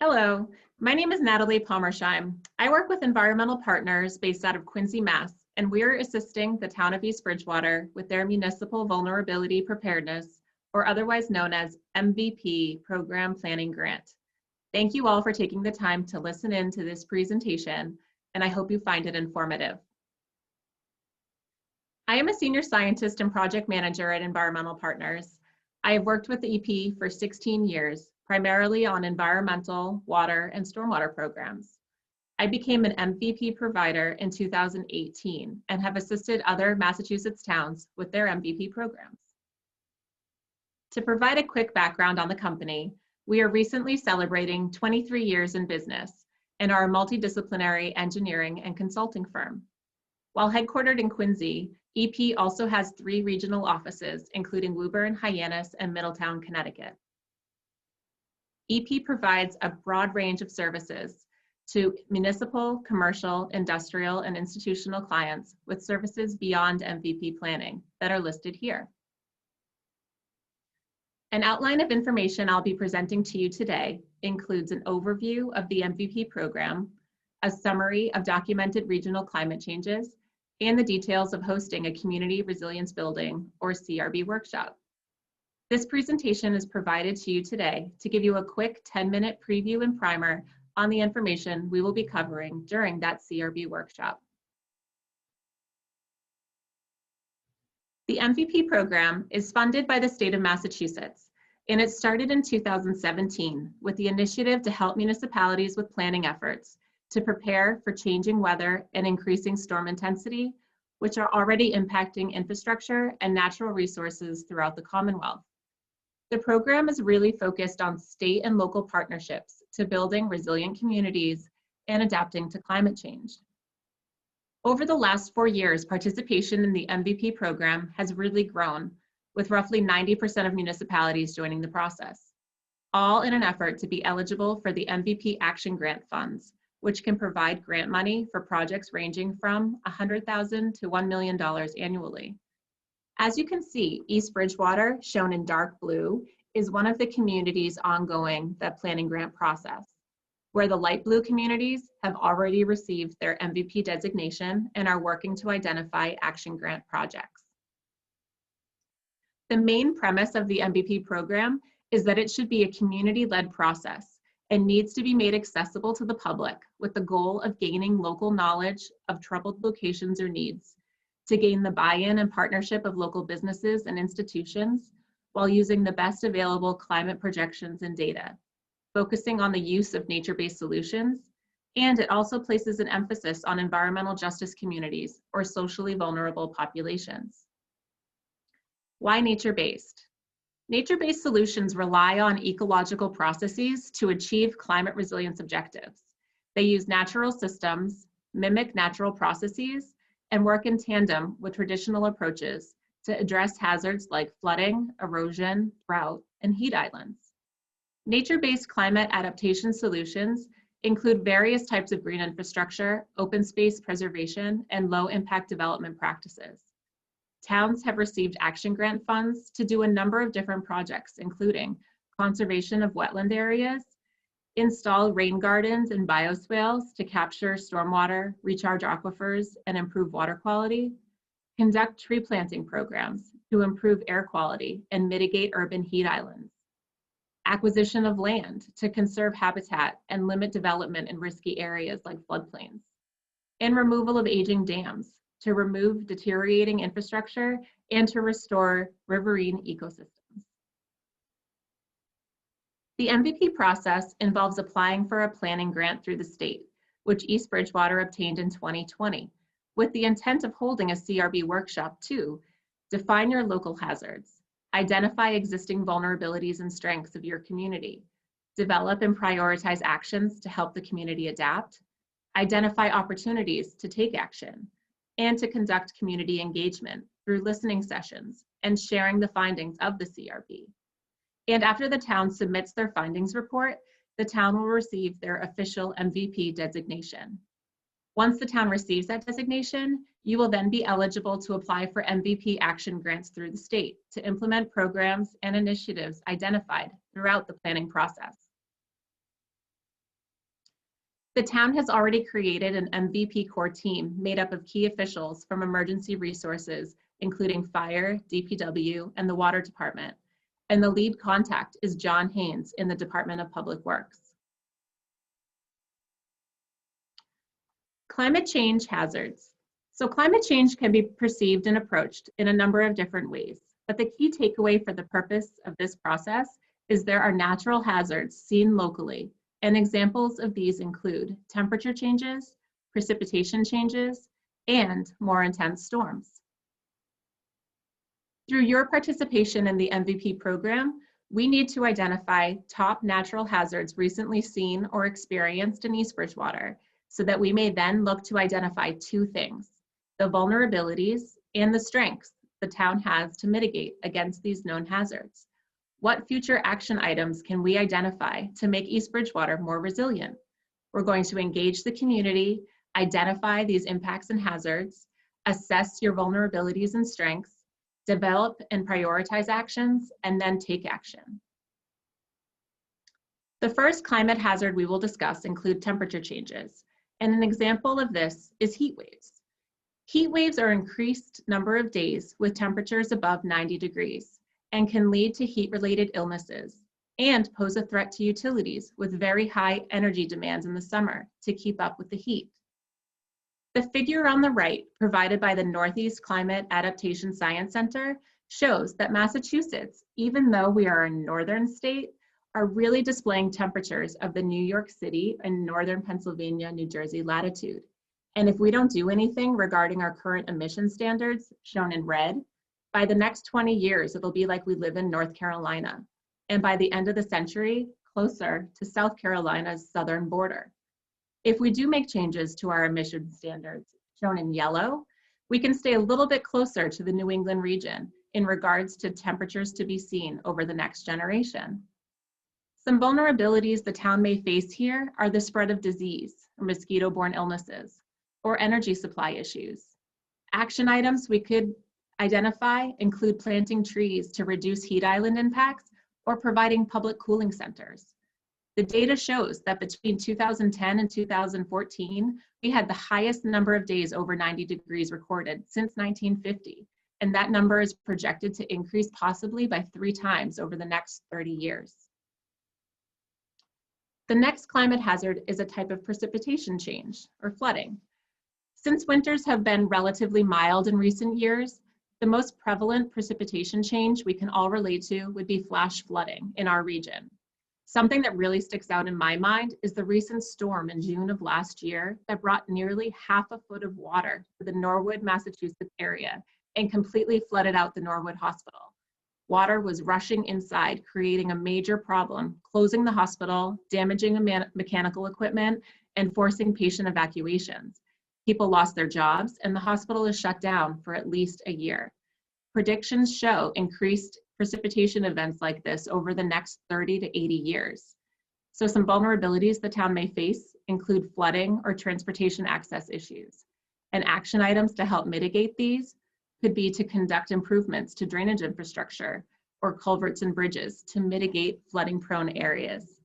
Hello, my name is Natalie Pommersheim. I work with environmental partners based out of Quincy, Mass, and we're assisting the town of East Bridgewater with their Municipal Vulnerability Preparedness, or otherwise known as MVP Program Planning Grant. Thank you all for taking the time to listen in to this presentation, and I hope you find it informative. I am a senior scientist and project manager at Environmental Partners. I have worked with the EP for 16 years, primarily on environmental, water, and stormwater programs. I became an MVP provider in 2018 and have assisted other Massachusetts towns with their MVP programs. To provide a quick background on the company, we are recently celebrating 23 years in business and are a multidisciplinary engineering and consulting firm. While headquartered in Quincy, EP also has 3 regional offices, including Woburn, Hyannis, and Middletown, Connecticut. EP provides a broad range of services to municipal, commercial, industrial, and institutional clients with services beyond MVP planning that are listed here. An outline of information I'll be presenting to you today includes an overview of the MVP program, a summary of documented regional climate changes, and the details of hosting a Community Resilience Building, or CRB workshop. This presentation is provided to you today to give you a quick 10-minute preview and primer on the information we will be covering during that CRB workshop. The MVP program is funded by the state of Massachusetts, and it started in 2017 with the initiative to help municipalities with planning efforts to prepare for changing weather and increasing storm intensity, which are already impacting infrastructure and natural resources throughout the Commonwealth. The program is really focused on state and local partnerships to building resilient communities and adapting to climate change. Over the last 4 years, participation in the MVP program has really grown, with roughly 90% of municipalities joining the process, all in an effort to be eligible for the MVP Action Grant funds, which can provide grant money for projects ranging from $100,000 to $1 million annually. As you can see, East Bridgewater, shown in dark blue, is one of the communities ongoing the planning grant process, where the light blue communities have already received their MVP designation and are working to identify action grant projects. The main premise of the MVP program is that it should be a community-led process and needs to be made accessible to the public with the goal of gaining local knowledge of troubled locations or needs, to gain the buy-in and partnership of local businesses and institutions while using the best available climate projections and data, focusing on the use of nature-based solutions, and it also places an emphasis on environmental justice communities or socially vulnerable populations. Why nature-based? Nature-based solutions rely on ecological processes to achieve climate resilience objectives. They use natural systems, mimic natural processes, and work in tandem with traditional approaches to address hazards like flooding, erosion, drought, and heat islands. Nature-based climate adaptation solutions include various types of green infrastructure, open space preservation, and low-impact development practices. Towns have received action grant funds to do a number of different projects, including conservation of wetland areas, install rain gardens and bioswales to capture stormwater, recharge aquifers, and improve water quality, conduct tree planting programs to improve air quality and mitigate urban heat islands, acquisition of land to conserve habitat and limit development in risky areas like floodplains, and removal of aging dams to remove deteriorating infrastructure and to restore riverine ecosystems. The MVP process involves applying for a planning grant through the state, which East Bridgewater obtained in 2020, with the intent of holding a CRB workshop to define your local hazards, identify existing vulnerabilities and strengths of your community, develop and prioritize actions to help the community adapt, identify opportunities to take action, and to conduct community engagement through listening sessions and sharing the findings of the CRB. And after the town submits their findings report, the town will receive their official MVP designation. Once the town receives that designation, you will then be eligible to apply for MVP action grants through the state to implement programs and initiatives identified throughout the planning process. The town has already created an MVP core team made up of key officials from emergency resources, including fire, DPW, and the water department. And the lead contact is John Haynes in the Department of Public Works. Climate change hazards. So climate change can be perceived and approached in a number of different ways, but the key takeaway for the purpose of this process is there are natural hazards seen locally, and examples of these include temperature changes, precipitation changes, and more intense storms. Through your participation in the MVP program, we need to identify top natural hazards recently seen or experienced in East Bridgewater, so that we may then look to identify two things: the vulnerabilities and the strengths the town has to mitigate against these known hazards. What future action items can we identify to make East Bridgewater more resilient? We're going to engage the community, identify these impacts and hazards, assess your vulnerabilities and strengths, develop and prioritize actions, and then take action. The first climate hazard we will discuss include temperature changes, and an example of this is heat waves. Heat waves are increased number of days with temperatures above 90 degrees and can lead to heat-related illnesses and pose a threat to utilities with very high energy demands in the summer to keep up with the heat. The figure on the right, provided by the Northeast Climate Adaptation Science Center, shows that Massachusetts, even though we are a northern state, are really displaying temperatures of the New York City and northern Pennsylvania, New Jersey latitude. And if we don't do anything regarding our current emission standards, shown in red, by the next 20 years, it'll be like we live in North Carolina. And by the end of the century, closer to South Carolina's southern border. If we do make changes to our emission standards, shown in yellow, we can stay a little bit closer to the New England region in regards to temperatures to be seen over the next generation. Some vulnerabilities the town may face here are the spread of disease or mosquito-borne illnesses, or energy supply issues. Action items we could identify include planting trees to reduce heat island impacts or providing public cooling centers. The data shows that between 2010 and 2014, we had the highest number of days over 90 degrees recorded since 1950, and that number is projected to increase possibly by 3 times over the next 30 years. The next climate hazard is a type of precipitation change, or flooding. Since winters have been relatively mild in recent years, the most prevalent precipitation change we can all relate to would be flash flooding in our region. Something that really sticks out in my mind is the recent storm in June of last year that brought nearly half a foot of water to the Norwood, Massachusetts area and completely flooded out the Norwood Hospital. Water was rushing inside, creating a major problem, closing the hospital, damaging mechanical equipment, and forcing patient evacuations. People lost their jobs, and the hospital is shut down for at least a year. Predictions show increased precipitation events like this over the next 30 to 80 years. So some vulnerabilities the town may face include flooding or transportation access issues. And action items to help mitigate these could be to conduct improvements to drainage infrastructure or culverts and bridges to mitigate flooding-prone areas.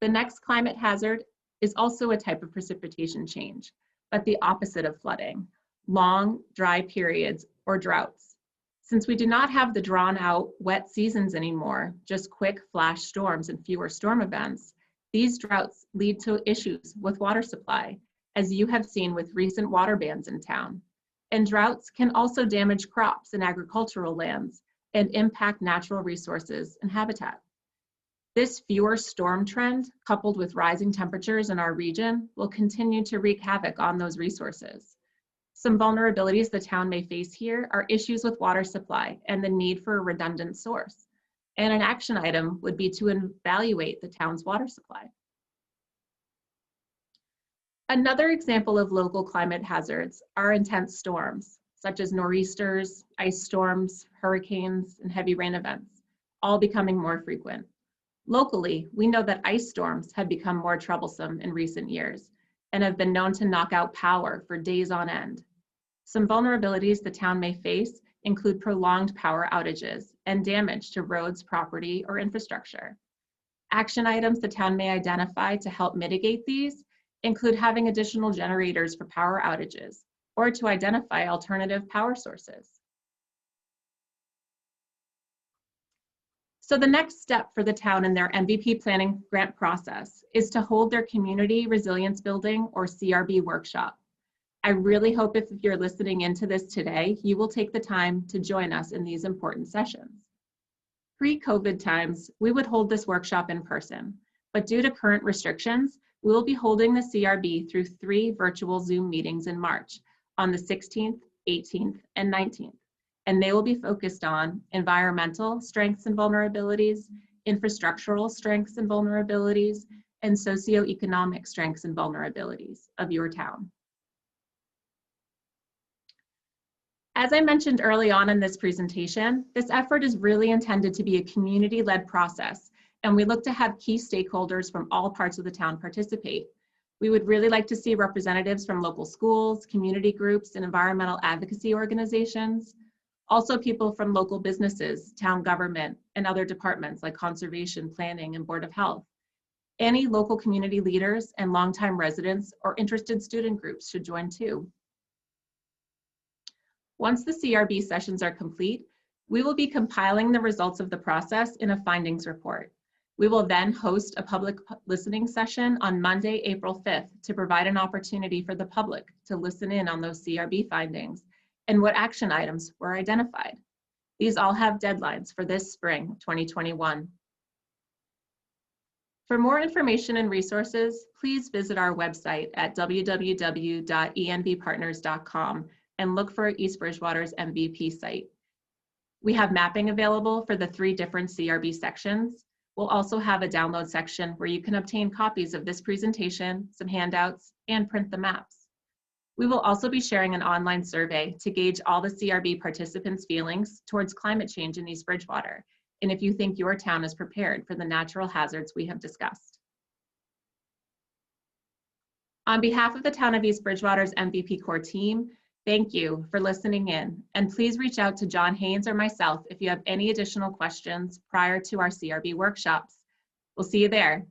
The next climate hazard is also a type of precipitation change, but the opposite of flooding: long, dry periods or droughts. Since we do not have the drawn-out wet seasons anymore, just quick flash storms and fewer storm events, these droughts lead to issues with water supply, as you have seen with recent water bans in town. And droughts can also damage crops and agricultural lands and impact natural resources and habitat. This fewer storm trend, coupled with rising temperatures in our region, will continue to wreak havoc on those resources. Some vulnerabilities the town may face here are issues with water supply and the need for a redundant source. And an action item would be to evaluate the town's water supply. Another example of local climate hazards are intense storms, such as nor'easters, ice storms, hurricanes, and heavy rain events, all becoming more frequent. Locally, we know that ice storms have become more troublesome in recent years and have been known to knock out power for days on end. Some vulnerabilities the town may face include prolonged power outages and damage to roads, property, or infrastructure. Action items the town may identify to help mitigate these include having additional generators for power outages or to identify alternative power sources. So the next step for the town in their MVP planning grant process is to hold their Community Resilience Building or CRB workshop. I really hope if you're listening into this today, you will take the time to join us in these important sessions. Pre-COVID times, we would hold this workshop in person, but due to current restrictions, we will be holding the CRB through 3 virtual Zoom meetings in March on the 16th, 18th, and 19th. And they will be focused on environmental strengths and vulnerabilities, infrastructural strengths and vulnerabilities, and socioeconomic strengths and vulnerabilities of your town. As I mentioned early on in this presentation, this effort is really intended to be a community-led process, and we look to have key stakeholders from all parts of the town participate. We would really like to see representatives from local schools, community groups, and environmental advocacy organizations. Also people from local businesses, town government, and other departments like conservation, planning, and Board of Health. Any local community leaders and longtime residents or interested student groups should join too. Once the CRB sessions are complete, we will be compiling the results of the process in a findings report. We will then host a public listening session on Monday, April 5th to provide an opportunity for the public to listen in on those CRB findings and what action items were identified. These all have deadlines for this spring 2021. For more information and resources, please visit our website at www.envpartners.com and look for East Bridgewater's MVP site. We have mapping available for the 3 different CRB sections. We'll also have a download section where you can obtain copies of this presentation, some handouts, and print the maps. We will also be sharing an online survey to gauge all the CRB participants' feelings towards climate change in East Bridgewater, and if you think your town is prepared for the natural hazards we have discussed. On behalf of the Town of East Bridgewater's MVP Core team, thank you for listening in, and please reach out to John Haynes or myself if you have any additional questions prior to our CRB workshops. We'll see you there.